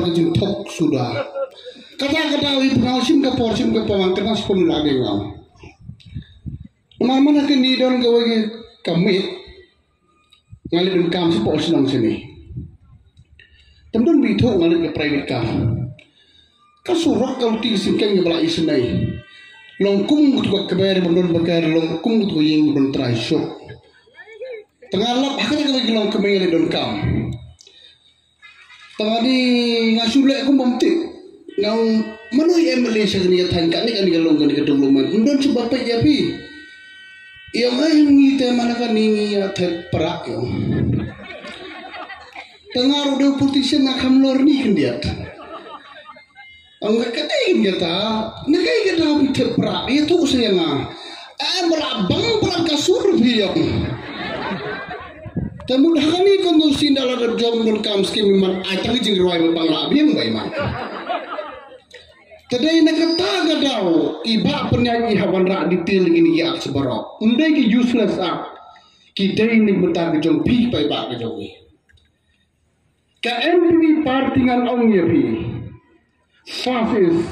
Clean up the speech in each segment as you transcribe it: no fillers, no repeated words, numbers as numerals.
kejin tok sudah. Kata-kata wi pengau Singapore mangkana sepun lagi ngau. Mama nak ni don gawe kami ngalih dun kam sepo senang sini. Temdun bito ngalih ke private car. Kasurok kau ti singkeng ke belai senai. Longkung tu keber bendun bekar longkung tu yang bendun try show. Tengah lap akan kau long kemeng ngalih dun kam. Tengah di ngasulek aku memtik. Ngau mana yang Malaysia ni tangkap ni kan galong kan keduluman. Undon sebab apa ya pi? Yang lain ni mana kan ni terperak yo. Tengah roda politician nak hamlor ni kan dia. Angkat katain kata, nak kata terperak itu saya ngah. Merabang perang kasur dia. Temudah kami kalau sindala jom pun kam skim man acang jing ruai bangla biang baiman. Tadai nak kata gadau iba penyanyi hawan rak detail ini ya sebarok. Undai ki useless up. Kita ini bentar kejong pi pai bak kejong ni. Ka MPV partingan ong ya pi. Fafis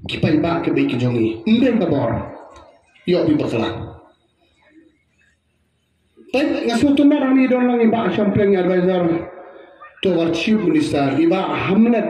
ki pai bak ke bai kejong ni. Undai kabor. Yo pi berkelang. Tapi ngasuh tu merah ni don lang iba champagne advisor to our chief minister iba hamlet